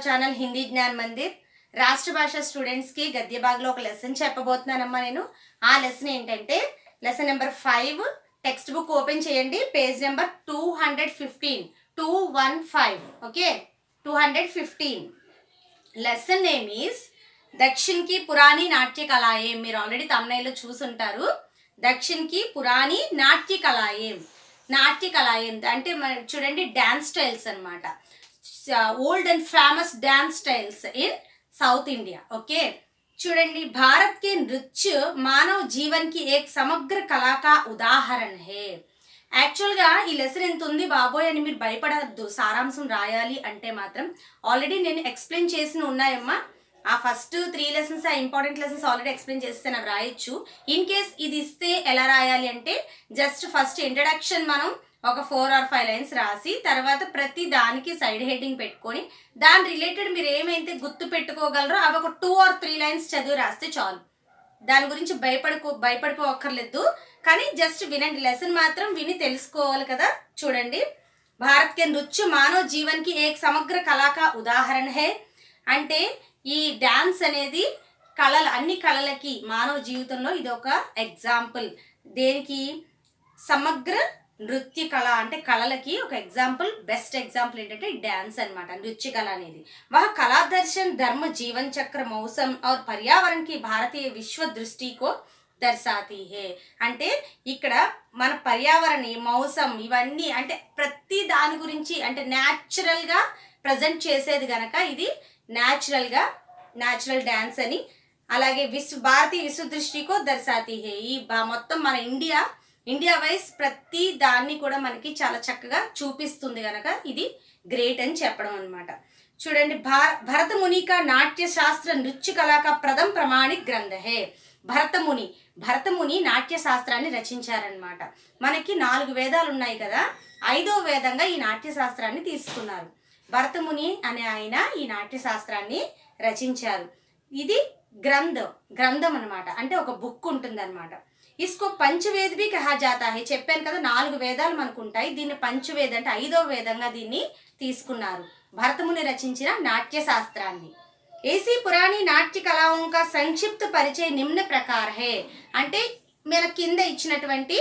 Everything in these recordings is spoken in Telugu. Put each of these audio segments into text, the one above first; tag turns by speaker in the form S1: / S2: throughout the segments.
S1: ఛానల్ హిందీ జ్ఞాన్ మందిర్. రాష్ట్ర భాష స్టూడెంట్స్ కి గద్య భాగంలో ఒక లెసన్ చెప్పబోతున్నానమ్మా నేను. ఆ లెసన్ ఏంటంటే lesson number 5. Textbook open చేయండి. Page number 215. 215. Okay, 215. Lesson name is దక్షిణ్ కి పురాణి నాట్య కళాయేం. మీరు ఆల్రెడీ తమ్నైల్లో చూసుంటారు. దక్షిణ్ కి పురాణి నాట్య కళాయేం. నాట్య కళాయేం అంటే చూడండి డాన్స్ స్టైల్స్ అన్నమాట. Old and famous dance styles in south India. Okay, చూడండి भारत के नृत्य मानव जीवन की एक समग्र कला का उदाहरण है. యాక్చువల్గా ఈ లెసన్ ఎంత ఉంది బాబోయ్ అని మీరు భయపడద్దు. సారాంశం రాయాలి అంటే మాత్రం ఆల్రెడీ నేను ఎక్స్ప్లెయిన్ చేసిన ఉన్నాయమ్మా. ఆ ఫస్ట్ 3 లెసన్స్, ఆ ఇంపార్టెంట్ లెసన్స్ ఆల్రెడీ ఎక్స్ప్లెయిన్ చేస్తే నాకు రాయొచ్చు. ఇన్ కేస్ ఇది ఇస్తే ఎలా రాయాలి అంటే జస్ట్ ఫస్ట్ ఇంట్రడక్షన్ మనం ఒక 4 or 5 లైన్స్ రాసి తర్వాత ప్రతి దానికి సైడ్ హెడ్డింగ్ పెట్టుకొని దాని రిలేటెడ్ మీరు ఏమైతే గుర్తు పెట్టుకోగలరో అవి ఒక 2 or 3 లైన్స్ చదివి రాస్తే చాలు. దాని గురించి భయపడిపోవక్కర్లేదు. కానీ జస్ట్ వినండి, లెసన్ మాత్రం విని తెలుసుకోవాలి కదా. చూడండి, భారత్ కే నృత్య మానవ జీవన్ కి ఏక్ సమగ్ర కళా కా ఉదాహరణ హే. అంటే ఈ డాన్స్ అనేది అన్ని కళలకి మానవ జీవితంలో ఇది ఒక ఎగ్జాంపుల్. దేనికి? సమగ్ర నృత్య కళ అంటే కళలకి ఒక ఎగ్జాంపుల్, బెస్ట్ ఎగ్జాంపుల్ ఏంటంటే డాన్స్ అన్నమాట. నృత్య కళ అనేది वह कला दर्शन धर्म जीवन चक्र मौसम और पर्यावरण की भारतीय विश्व दृष्टि को దర్శాతీ హే. అంటే ఇక్కడ మన పర్యావరణ మౌసం ఇవన్నీ అంటే ప్రతి దాని గురించి అంటే న్యాచురల్గా ప్రజెంట్ చేసేది గనక ఇది న్యాచురల్ డాన్స్ అని. అలాగే భారతీయ విశ్వ దృష్టికో దర్శాతీ హే. ఈ మొత్తం మన ఇండియా వైజ్ ప్రతి దాన్ని కూడా మనకి చాలా చక్కగా చూపిస్తుంది కనుక ఇది గ్రేట్ అని చెప్పడం అనమాట. చూడండి, భరత ముని కా నాట్య శాస్త్ర నృత్య కళాక ప్రథమ ప్రమాణిక్ గ్రంథ హే. భరత ముని నాట్య శాస్త్రాన్ని రచించారనమాట. మనకి 4 వేదాలు ఉన్నాయి కదా, 5వ వేదంగా ఈ నాట్య శాస్త్రాన్ని తీసుకున్నారు. భరత ముని అనే ఆయన ఈ నాట్య శాస్త్రాన్ని రచించారు. ఇది గ్రంథం అనమాట. అంటే ఒక బుక్ ఉంటుంది అనమాట. ఇస్కో పంచవేద్ భీ కహా జాతా హై. చెప్పాను కదా 4 వేదాలు మనకు ఉంటాయి. దీన్ని పంచవేద్ అంటే 5వ వేదంగా దీన్ని తీసుకున్నారు. భరతముని రచించిన నాట్య శాస్త్రాన్ని. ఏసీ పురాణి నాట్య కళాओं का संक्षिप्त परिचय निम्न प्रकार है. అంటే మన కింద ఇచ్చినటువంటి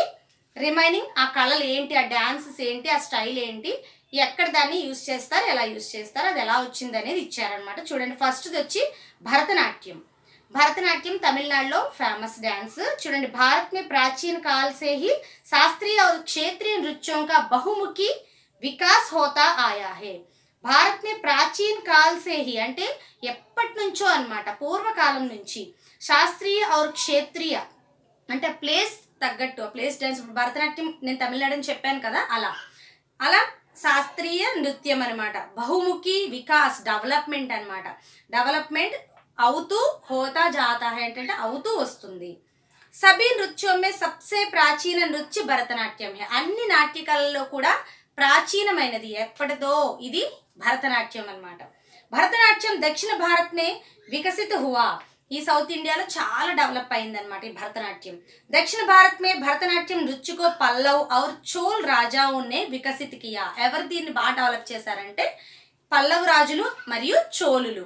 S1: రిమైనింగ్ ఆ కళలు ఏంటి, ఆ డాన్సెస్ ఏంటి, ఆ స్టైల్ ఏంటి, ఎక్కడ దాన్ని యూజ్ చేస్తారు, ఎలా యూజ్ చేస్తారు, అది ఎలా వచ్చింది అనేది ఇచ్చారనమాట. చూడండి, ఫస్ట్ది వచ్చి भरतनाट्यम तमिलनाडु फेमस डांस. చూడండి, भारत में प्राचीन काल से ही शास्त्रीय और क्षेत्रीय नृत्यों का बहुमुखी विकास होता आया है. భారత్ మే ప్రాచీన కాల్ సే హి అంటే ఎప్పటి నుంచో అన్నమాట, పూర్వకాలం నుంచి శాస్త్రీయ और క్షేత్రీయ అంటే ప్లేస్ తగ్గట్టు ప్లేస్ డాన్స్. భరతనాట్యం నేను తమిళనాడు అని చెప్పాను కదా, అలా శాస్త్రీయ నృత్యం అనమాట. బహుముఖి వికాస్ డెవలప్మెంట్ అనమాట. డెవలప్మెంట్ అవుతూ హోతా జాతా హై అంటే అవుతూ వస్తుంది. సభీ నృత్యం మే సబ్సే ప్రాచీన నృత్య భరతనాట్యం హై. అన్ని నాట్య కళల్లో కూడా ప్రాచీనమైనది ఎప్పటిదో ఇది భరతనాట్యం అన్నమాట. భరతనాట్యం దక్షిణ భారత్ మే వికసిత హువా. ఈ సౌత్ ఇండియాలో చాలా డెవలప్ అయిందనమాట ఈ భరతనాట్యం. దక్షిణ భారత్ మే భరతనాట్యం నృత్యకో పల్లవ్ ఔర్ చోల్ రాజావునే వికసిత్ కియా. ఎవరు దీన్ని బాగా డెవలప్ చేశారంటే పల్లవ్ రాజులు మరియు చోళులు.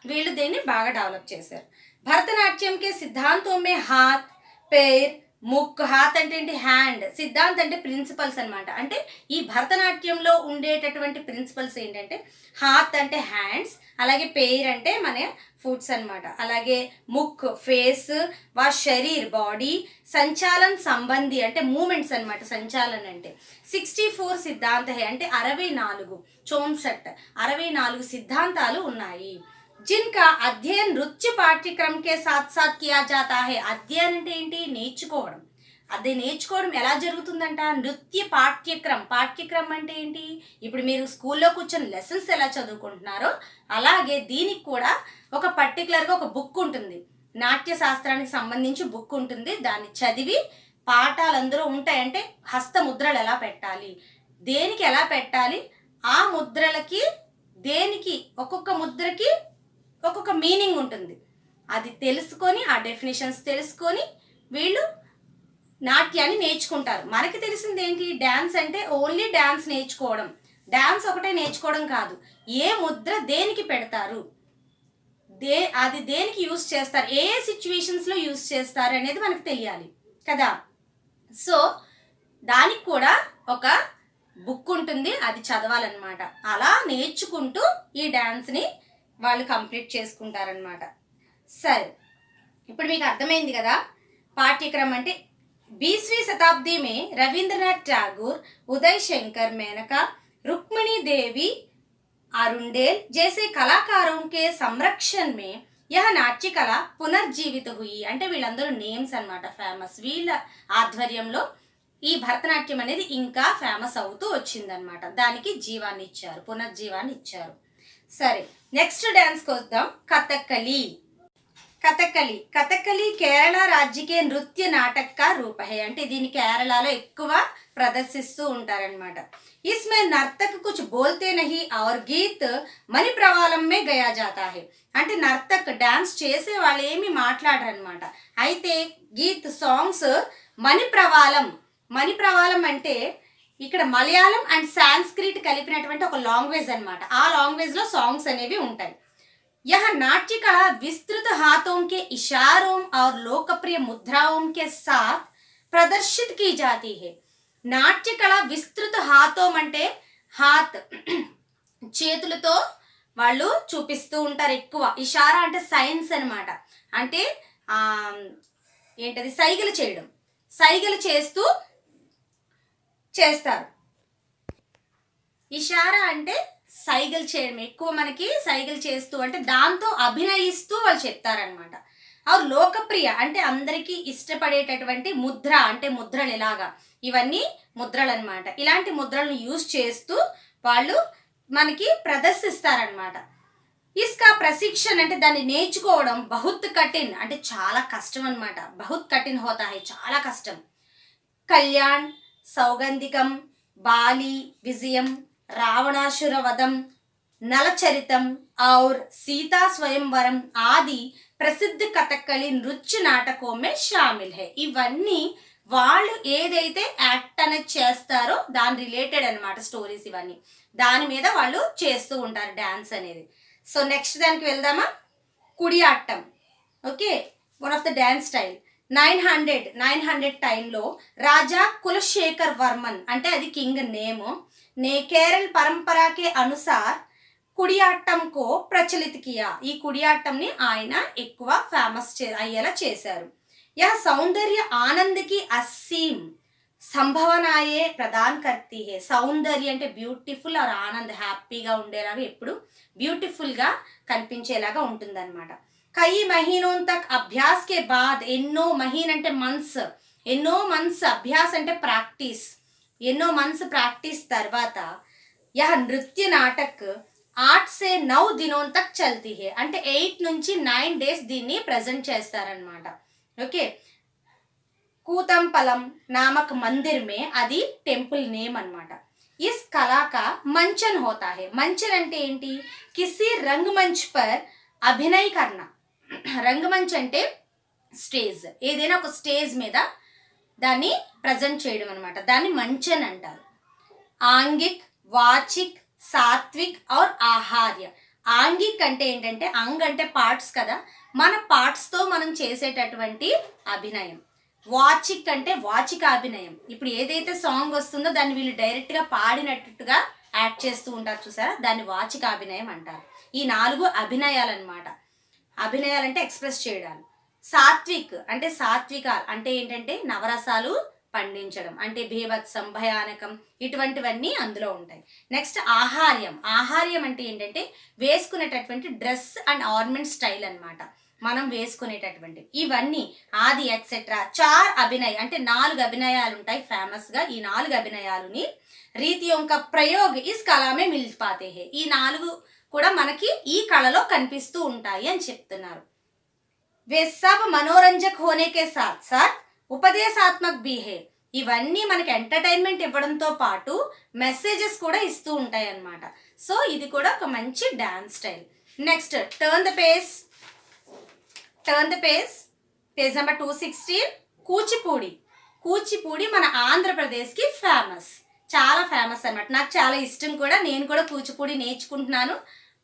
S1: వీళ్ళు దీన్ని బాగా డెవలప్ చేశారు. భరతనాట్యం కే సిద్ధాంతం మే హాత్, పేర్, ముక్. హాత్ అంటే ఏంటి? హ్యాండ్. సిద్ధాంత్ అంటే ప్రిన్సిపల్స్ అనమాట. అంటే ఈ భరతనాట్యంలో ఉండేటటువంటి ప్రిన్సిపల్స్ ఏంటంటే హాత్ అంటే హ్యాండ్స్, అలాగే పేర్ అంటే మన ఫుడ్స్ అనమాట, అలాగే ముక్ ఫేస్, వా శరీర్ బాడీ, సంచాలన్ సంబంధి అంటే మూమెంట్స్ అనమాట. సంచాలన్ అంటే 64 సిద్ధాంత హే అంటే 64 సిద్ధాంతాలు ఉన్నాయి. जिनका अध्ययन नृत्य पाठ्यक्रम के साथ साथ किया जाता है. అధ్యయనం అంటే ఏంటి? నేర్చుకోవడం. అది నేర్చుకోవడం ఎలా జరుగుతుందంట? నృత్య పాఠ్యక్రమం అంటే ఏంటి? ఇప్పుడు మీరు స్కూల్లో కూర్చొని లెసన్స్ ఎలా చదువుకుంటున్నారో అలాగే దీనికి కూడా ఒక పర్టికులర్గా ఒక బుక్ ఉంటుంది. నాట్య శాస్త్రానికి సంబంధించి బుక్ ఉంటుంది. దాన్ని చదివి పాఠాలు అందులో ఉంటాయి. అంటే హస్త ముద్రలు ఎలా పెట్టాలి, దేనికి ఎలా పెట్టాలి, ఆ ముద్రలకి దేనికి ఒక్కొక్క ముద్రకి ఒక్కొక్క మీనింగ్ ఉంటుంది. అది తెలుసుకొని ఆ డెఫినేషన్స్ తెలుసుకొని వీళ్ళు నాట్యాన్ని నేర్చుకుంటారు. మనకి తెలిసింది ఏంటి? డాన్స్ అంటే ఓన్లీ డాన్స్ నేర్చుకోవడం. డాన్స్ ఒకటే నేర్చుకోవడం కాదు, ఏ ముద్ర దేనికి పెడతారు, అది దేనికి యూస్ చేస్తారు, ఏ సిచ్యువేషన్స్లో యూస్ చేస్తారు అనేది మనకు తెలియాలి కదా. సో దానికి కూడా ఒక బుక్ ఉంటుంది, అది చదవాలన్నమాట. అలా నేర్చుకుంటూ ఈ డాన్స్ని వాళ్ళు కంప్లీట్ చేసుకుంటారనమాట. సరే, ఇప్పుడు మీకు అర్థమైంది కదా పాఠ్యక్రమం అంటే. 20वीं शताब्दी में रविंद्रनाथ टैगोर, उदय शंकर मेनका, रुक्मिणी देवी अरुंडेल जैसे कलाकारों के संरक्षण में यह नाट्य कला పునర్జీవిత हुई. అంటే వీళ్ళందరూ నేమ్స్ అన్నమాట, ఫేమస్. వీళ్ళ ఆధ్వర్యంలో ఈ భరతనాట్యం అనేది ఇంకా ఫేమస్ అవుతూ వచ్చిందనమాట. దానికి జీవాన్ని ఇచ్చారు, పునర్జీవాన్ని ఇచ్చారు. సరే, నెక్స్ట్ డ్యాన్స్కి వద్దాం. కథకళి. కథకళి కథకళి కేరళ రాజ్యకే నృత్య నాటక రూప హై. అంటే దీన్ని కేరళలో ఎక్కువ ప్రదర్శిస్తూ ఉంటారనమాట. इसमें नर्तक कुछ बोलते नहीं और गीत मणि प्रवाలం में गया जाता है. అంటే నర్తక్ డాన్స్ చేసే వాళ్ళు ఏమి మాట్లాడరనమాట. అయితే గీత్ సాంగ్స్ మణి ప్రవాలం అంటే ఇక్కడ మలయాళం అండ్ సాంస్క్రిట్ కలిపినటువంటి ఒక లాంగ్వేజ్ అనమాట. ఆ లాంగ్వేజ్లో సాంగ్స్ అనేవి ఉంటాయి. यह नाट्य कला विस्तृत हाथों के इशारों और लोकप्रिय मुद्राओं के साथ प्रदर्शित की जाती है. నాట్య కళ విస్తృత హాతోం అంటే హాత్ చేతులతో వాళ్ళు చూపిస్తూ ఉంటారు ఎక్కువ. ఇషారా అంటే సైన్స్ అనమాట, అంటే ఏంటది సైగలు చేయడం, సైగలు చేస్తూ చేస్తారు. ఇషారా అంటే సైగలు చేయడం, ఎక్కువ మనకి సైగలు చేస్తూ అంటే దాంతో అభినయిస్తూ వాళ్ళు చెప్తారనమాట. ఆరు లోకప్రియ అంటే అందరికీ ఇష్టపడేటటువంటి ముద్ర అంటే ముద్రలు ఎలాగా, ఇవన్నీ ముద్రలు అనమాట. ఇలాంటి ముద్రలను యూజ్ చేస్తూ వాళ్ళు మనకి ప్రదర్శిస్తారనమాట. ఇస్కా ప్రశిక్షణ అంటే దాన్ని నేర్చుకోవడం బహుత్ కఠిన్ అంటే చాలా కష్టం అనమాట. బహుత్ కఠిన్ హోతా హై, చాలా కష్టం. కళ్యాణ్, సౌగంధికం, బాలి విజయం, రావణాసుర వధం, నలచరితం और सीता स्वयंवरम आदि ప్రసిద్ధ కథకళి నృత్య నాటకం మే షామిల్ హై. ఇవన్నీ వాళ్ళు ఏదైతే యాక్ట్ అనేది చేస్తారో దాని రిలేటెడ్ అనమాట స్టోరీస్. ఇవన్నీ దాని మీద వాళ్ళు చేస్తూ ఉంటారు డ్యాన్స్ అనేది. సో నెక్స్ట్ దానికి వెళ్దామా. Koodiyattam. Okay, one of the dance style. 900 టైంలో రాజా కులశేఖర్ వర్మన్ అంటే అది కింగ్ నేము ने केरल परंपरा के अनुसार కుడియాట్టం కో ప్రచలిత కియా. ఈ కుడియాట్టంని ఆయన ఎక్కువ ఫేమస్ అయ్యేలా చేశారు. యह సౌందర్య ఆనందకి అసీమ్ సంభవనాయే ప్రదాన్ కర్తీ హే. సౌందర్య అంటే బ్యూటిఫుల్ ఆర్ ఆనంద్, హ్యాపీగా ఉండేలాగా ఎప్పుడు బ్యూటిఫుల్గా కనిపించేలాగా ఉంటుందన్నమాట. కై మహీనోన్ తక్ అభ్యాస్ కే బాద్, ఎన్నో మహీన్ అంటే మంత్స్, ఎన్నో మంత్స్, అభ్యాస్ అంటే ప్రాక్టీస్, ఎన్నో మంత్స్ ప్రాక్టీస్ తర్వాత యహ నృత్య నాటక్ 8 से 9 दिनों तक चलती है. అంటే 8 నుంచి 9 డేస్ దీన్ని ప్రజెంట్ చేస్తారనమాట. ఓకే, కూతంపలం నామక్ మందిర్ మే, అది టెంపుల్ నేమ్ అనమాట. ఇస్ కళా కా మంచన్ హోతా హై. మంచన్ అంటే ఏంటి, కిసి రంగమంచ్ పర్ అభినయ్ కర్ణ. రంగమంచ్ అంటే స్టేజ్, ఏదైనా ఒక స్టేజ్ మీద దాన్ని ప్రజెంట్ చేయడం అనమాట, దాన్ని మంచన్ అంటారు. ఆంగిక్, వాచిక్, సాత్విక్ ఔర్ ఆహార్య. ఆంగిక్ అంటే ఏంటంటే అంగ్ అంటే పార్ట్స్ కదా, మన పార్ట్స్తో మనం చేసేటటువంటి అభినయం. వాచిక్ అంటే వాచిక అభినయం, ఇప్పుడు ఏదైతే సాంగ్ వస్తుందో దాన్ని వీళ్ళు డైరెక్ట్గా పాడినట్టుగా యాక్ట్ చేస్తూ ఉంటారు చూసారా, దాన్ని వాచిక అభినయం అంటారు. ఈ 4 అభినయాలు అనమాట. అభినయాలంటే ఎక్స్ప్రెస్ చేయడాలు. సాత్విక్ అంటే సాత్విక అంటే ఏంటంటే నవరసాలు పండించడం, అంటే భీభత్సం, భయానకం, ఇటువంటివన్నీ అందులో ఉంటాయి. నెక్స్ట్ ఆహార్యం. ఆహార్యం అంటే ఏంటంటే వేసుకునేటటువంటి డ్రెస్ అండ్ ఆర్నమెంట్ స్టైల్ అనమాట, మనం వేసుకునేటటువంటి ఇవన్నీ. ఆది ఎక్సెట్రా. 4 అభినయ్ అంటే 4 అభినయాలు ఉంటాయి ఫేమస్గా. ఈ 4 అభినయాలుని రీతియోం కా ప్రయోగ్ ఇస్ కళామే మిల్ పాతే హే. ఈ 4 కూడా మనకి ఈ కళలో కనిపిస్తూ ఉంటాయి అని చెప్తున్నారు. वे सब मनोरंजक होने के साथ साथ ఉపదేశాత్మక్ బీ హే. ఇవన్నీ మనకి ఎంటర్టైన్మెంట్ ఇవ్వడంతో పాటు మెసేజెస్ కూడా ఇస్తూ ఉంటాయి అన్నమాట. సో ఇది కూడా ఒక మంచి dance style. Next turn the page. Page number 216. Kuchipudi. Kuchipudi మన ఆంధ్రప్రదేశ్కి ఫేమస్. చాలా ఫేమస్ అన్నమాట. నాకు చాలా ఇష్టం కూడా. నేను కూడా కూచిపూడి నేర్చుకుంటున్నాను.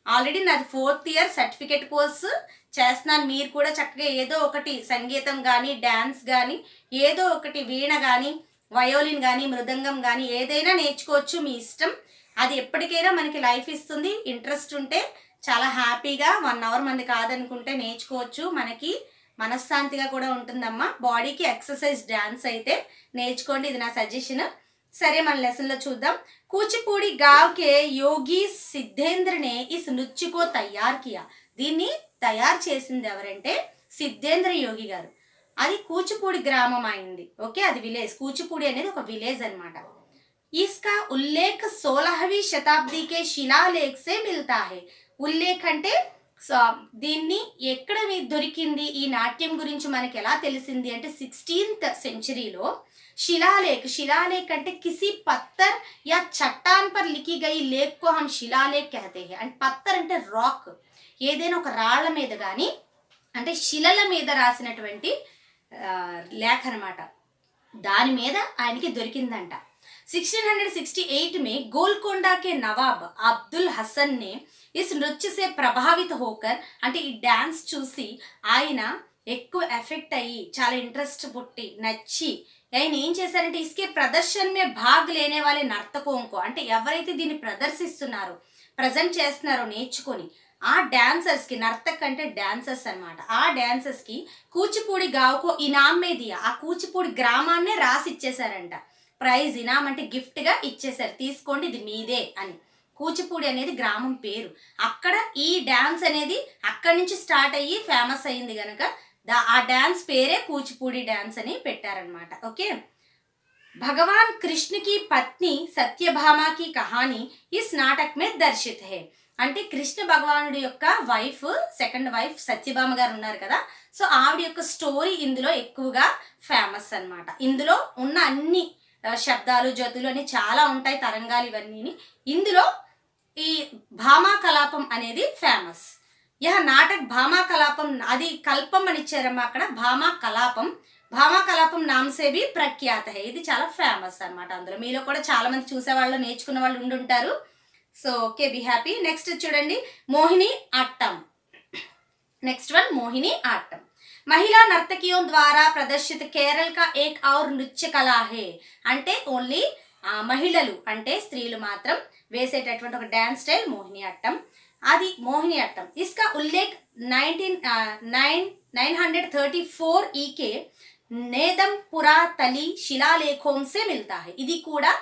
S1: ఆల్రెడీ నాది 4th ఇయర్ సర్టిఫికేట్ కోర్సు చేస్తున్నాను. మీరు కూడా చక్కగా ఏదో ఒకటి సంగీతం కానీ, డ్యాన్స్ కానీ, ఏదో ఒకటి వీణ కానీ, వయోలిన్ కానీ, మృదంగం కానీ ఏదైనా నేర్చుకోవచ్చు. మీ ఇష్టం. అది ఎప్పటికైనా మనకి లైఫ్ ఇస్తుంది. ఇంట్రెస్ట్ ఉంటే చాలా హ్యాపీగా 1 అవర్ మంది కాదనుకుంటే నేర్చుకోవచ్చు. మనకి మనశ్శాంతిగా కూడా ఉంటుందమ్మా. బాడీకి ఎక్సర్సైజ్ డ్యాన్స్ అయితే నేర్చుకోండి. ఇది నా సజెషన్. సరే, మన లెసన్లో చూద్దాం. కూచిపూడి गांव के योगी सिद्धेंद्र ने इस नृत्य को तैयार किया. దీన్ని తయారు చేసింది ఎవరంటే సిద్ధేంద్ర యోగి గారు. అది కూచిపూడి గ్రామం అయింది. ఓకే, అది విలేజ్. కూచిపూడి అనేది ఒక విలేజ్ అన్నమాట. इसका उल्लेख 16वीं शताब्दी के शिलालेख से मिलता है. ఉల్లేఖ్ అంటే దీన్ని ఎక్కడ దొరికింది, ఈ నాట్యం గురించి మనకి ఎలా తెలిసింది అంటే 16th సెంచరీలో शिलालेख అంటే किसी पत्थर या चट्टान पर लिखी गई लेख को हम शिलालेख कहते हैं. అంటే పత్తర్ అంటే రాక్, ఏదైనా ఒక రాళ్ల మీద కానీ అంటే శిలల మీద రాసినటువంటి లేఖ అనమాట. దాని మీద ఆయనకి దొరికిందంట. 1668 में गोलकोंडा के नवाब अब्दुल हसन ने इस नृत्य से प्रभावित होकर అంటే ఈ డాన్స్ చూసి ఆయన ఎక్కువ ఎఫెక్ట్ అయ్యి చాలా ఇంట్రెస్ట్ పుట్టి నచ్చి ఆయన ఏం చేశారంటే ఇస్కే ప్రదర్శన మే భాగ్ లేనే వాళ్ళే నర్తకోంకో అంటే ఎవరైతే దీన్ని ప్రదర్శిస్తున్నారో ప్రజెంట్ చేస్తున్నారో నేర్చుకొని ఆ డాన్సర్స్కి, నర్తక్ అంటే డాన్సర్స్ అనమాట, ఆ డాన్సర్స్కి కూచిపూడి గావ్కో ఇనామ్ మే దియా. ఆ కూచిపూడి గ్రామాన్నే రాసి ఇచ్చేశారంట. ప్రైజ్, ఇనామ్ అంటే గిఫ్ట్గా ఇచ్చేశారు, తీసుకోండి ఇది మీదే అని. కూచిపూడి అనేది గ్రామం పేరు. అక్కడ ఈ డాన్స్ అనేది అక్కడి నుంచి స్టార్ట్ అయ్యి ఫేమస్ అయ్యింది కనుక ఆ డాన్స్ పేరే కూచిపూడి డాన్స్ అని పెట్టారనమాట. ఓకే, भगवान कृष्ण की पत्नी सत्यभामा की कहानी इस नाटक में दर्शित है. అంటే కృష్ణ భగవానుడి యొక్క వైఫ్, సెకండ్ వైఫ్ సత్యభామ గారు ఉన్నారు కదా, సో ఆవిడ యొక్క స్టోరీ ఇందులో ఎక్కువగా ఫేమస్ అన్నమాట. ఇందులో ఉన్న అన్ని శబ్దాలు, జతులు అని చాలా ఉంటాయి, తరంగాలు ఇవన్నీ. ఇందులో ఈ భామా కలాపం అనేది ఫేమస్. యహ నాటక్ భామా కలాపం, అది కల్పం అని ఇచ్చారమ్మా అక్కడ, భామా కలాపం. భామా కలాపం నామ్ సే భీ ప్రఖ్యాత హై. ఇది చాలా ఫేమస్ అనమాట. అందులో మీలో కూడా చాలా మంది చూసేవాళ్ళు, నేర్చుకున్న వాళ్ళు ఉండుంటారు. So okay, be happy. Next చూడండి, Mohiniyattam. Next one Mohiniyattam. మహిళా నర్తకియోं ద్వారా ప్రదర్శిత కేరళ కా ఏక్ ఔర్ నృత్య కళా హే. అంటే ఓన్లీ మహిళలు అంటే స్త్రీలు మాత్రం వేసేటటువంటి ఒక డాన్స్ స్టైల్ మోహిని అట్టం. అది మోహిని అట్టం. ఇస్కా ఉల్లేఖ్ 934 ఈకే నేదం పురాతలి శిలాలేఖోం సే మిల్తా హై. ఇది కూడా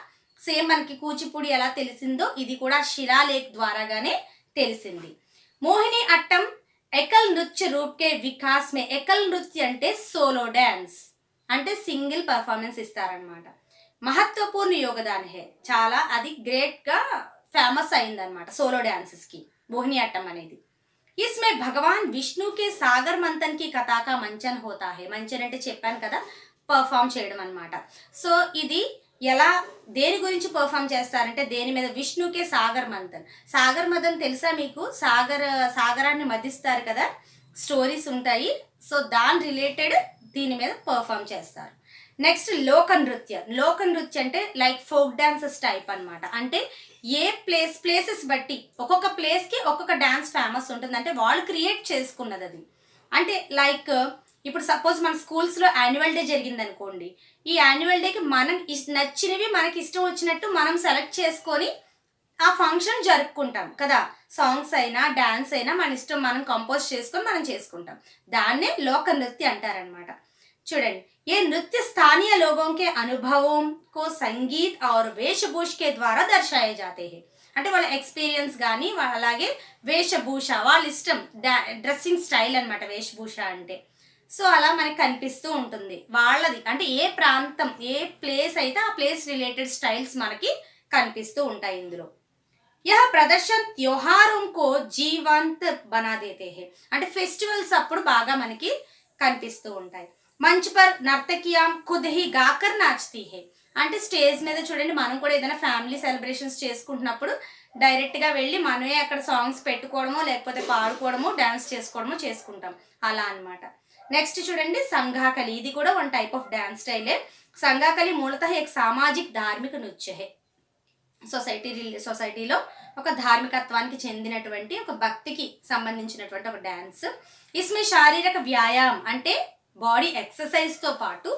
S1: సేమ్ మనకి కూచిపూడి ఎలా తెలిసిందో ఇది కూడా శిలాలేఖ్ ద్వారాగానే తెలిసింది. మోహిని అట్టం एकल नृत्य रूप के विकास में, एकल नृत्य అంటే సోలో డాన్స్ అంటే సింగిల్ పర్ఫార్మెన్స్ ఇస్తారనమాట. మహత్వపూర్ణ యోగదాన్ హే, చాలా అది గ్రేట్గా ఫేమస్ అయిందనమాట సోలో డాన్సెస్కి మోహిని అట్టం అనేది. इसमें भगवान विष्णु के सागर मंथन की कथा का मंचन होता है. మంచన్ అంటే చెప్పాను కదా, పర్ఫామ్ చేయడం అనమాట. సో ఇది ఎలా దేని గురించి పర్ఫామ్ చేస్తారంటే దేని మీద, విష్ణుకే సాగర్ మంథన్. సాగర్ మథన్ తెలుసా మీకు? సాగరాన్ని మధిస్తారు కదా, స్టోరీస్ ఉంటాయి. సో దాని రిలేటెడ్ దీని మీద పర్ఫామ్ చేస్తారు. నెక్స్ట్ లోక నృత్య. లోక నృత్య అంటే లైక్ ఫోక్ డాన్సెస్ టైప్ అనమాట. అంటే ఏ ప్లేసెస్ బట్టి ఒక్కొక్క ప్లేస్కి ఒక్కొక్క డాన్స్ ఫేమస్ ఉంటుంది. అంటే వాళ్ళు క్రియేట్ చేసుకున్నది అది. అంటే లైక్ ఇప్పుడు సపోజ్ మన స్కూల్స్లో యాన్యువల్ డే జరిగింది అనుకోండి, ఈ యాన్యువల్ డేకి మనకి నచ్చినవి మనకి ఇష్టం వచ్చినట్టు మనం సెలెక్ట్ చేసుకొని ఆ ఫంక్షన్ జరుపుకుంటాం కదా. సాంగ్స్ అయినా డాన్స్ అయినా మన ఇష్టం, మనం కంపోజ్ చేసుకొని మనం చేసుకుంటాం. దాన్నే లోక నృత్య అంటారనమాట. చూడండి, ఏ నృత్య స్థానియ లోగోं के अनुभवों को संगीत और वेशभूष के द्वारा दर्शाए जाते हैं. అంటే వాళ్ళ ఎక్స్పీరియన్స్ కానీ అలాగే వేషభూష, వాళ్ళ ఇష్టం, డ్రెస్సింగ్ స్టైల్ అనమాట వేషభూష అంటే. సో అలా మనకి కనిపిస్తూ ఉంటుంది వాళ్ళది. అంటే ఏ ప్రాంతం, ఏ ప్లేస్ అయితే ఆ ప్లేస్ రిలేటెడ్ స్టైల్స్ మనకి కనిపిస్తూ ఉంటాయి ఇందులో. యహ ప్రదర్శన్ త్యోహారోం కో జీవంత్ బనా దేతే హై. అంటే ఫెస్టివల్స్ అప్పుడు బాగా మనకి కనిపిస్తూ ఉంటాయి. మంచ్ పర్ నర్తకియాం ఖుద్ హీ గాకర్ నాచ్తీ హై. అంటే స్టేజ్ మీద చూడండి, మనం కూడా ఏదైనా ఫ్యామిలీ సెలబ్రేషన్స్ చేసుకుంటున్నప్పుడు డైరెక్ట్గా వెళ్ళి మనమే అక్కడ సాంగ్స్ పెట్టుకోవడమో లేకపోతే పాడుకోవడమో డాన్స్ చేసుకోవడమో చేసుకుంటాం అలా అనమాట. నెక్స్ట్ చూడండి, సంఘాకలి. ఇది కూడా వన్ టైప్ ఆఫ్ డాన్స్ స్టైలే. సంఘాకలి మూలతः एक सामाजिक धार्मिक नृत्य है. సొసైటీలో ఒక ధార్మికత్వానికి చెందినటువంటి ఒక భక్తికి సంబంధించినటువంటి ఒక డ్యాన్స్. ఇస్మే శారీరక వ్యాయామం అంటే బాడీ ఎక్సర్సైజ్తో పాటు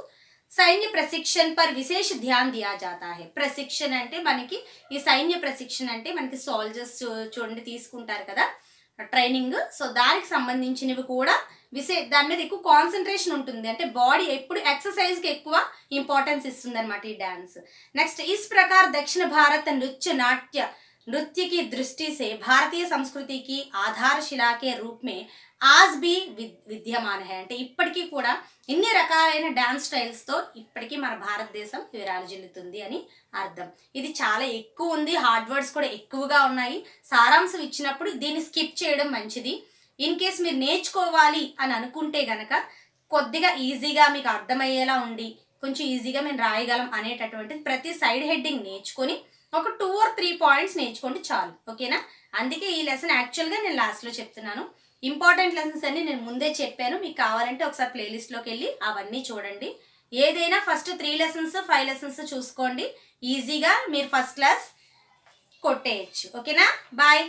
S1: సైన్య ప్రశిక్షణ పర్ విశేష ధ్యాన్ దియా జాతా హై. ప్రశిక్షణ అంటే మనకి ఈ సైన్య ప్రశిక్షణ అంటే మనకి సోల్జర్స్ చూడండి తీసుకుంటారు కదా ట్రైనింగ్. సో దానికి సంబంధించినవి కూడా దాని మీద ఎక్కువ కాన్సన్ట్రేషన్ ఉంటుంది. అంటే బాడీ ఎప్పుడు ఎక్సర్సైజ్కి ఎక్కువ ఇంపార్టెన్స్ ఇస్తుంది అనమాట ఈ డ్యాన్స్. నెక్స్ట్ इस प्रकार दक्षिण भारत नृत्य की दृष्टि से भारतीय संस्कृति की आधारशिला के रूप में आज भी విద్యమాన है. అంటే ఇప్పటికీ కూడా ఇన్ని రకాలైన డ్యాన్స్ స్టైల్స్తో ఇప్పటికీ మన భారతదేశం విరాజిల్లుతుంది అని అర్థం. ఇది చాలా ఎక్కువ ఉంది, హార్డ్ వర్డ్స్ కూడా ఎక్కువగా ఉన్నాయి. సారాంశం ఇచ్చినప్పుడు దీన్ని స్కిప్ చేయడం మంచిది. ఇన్ కేస్ మీరు నేర్చుకోవాలి అని అనుకుంటే గనక కొద్దిగా ఈజీగా మీకు అర్థమయ్యేలా ఉండి కొంచెం ఈజీగా మేము రాయగలం అనేటటువంటి ప్రతి సైడ్ హెడ్డింగ్ నేర్చుకొని ఒక 2 or 3 పాయింట్స్ నేర్చుకోండి చాలు. ఓకేనా? అందుకే ఈ లెసన్ యాక్చువల్గా నేను లాస్ట్లో చెప్తున్నాను. ఇంపార్టెంట్ లెసన్స్ అన్ని నేను ముందే చెప్పాను. మీకు కావాలంటే ఒకసారి ప్లేలిస్ట్లోకి వెళ్ళి అవన్నీ చూడండి. ఏదైనా ఫస్ట్ 3 lessons 5 lessons చూసుకోండి. ఈజీగా మీరు ఫస్ట్ క్లాస్ కొట్టేయచ్చు. ఓకేనా? బాయ్.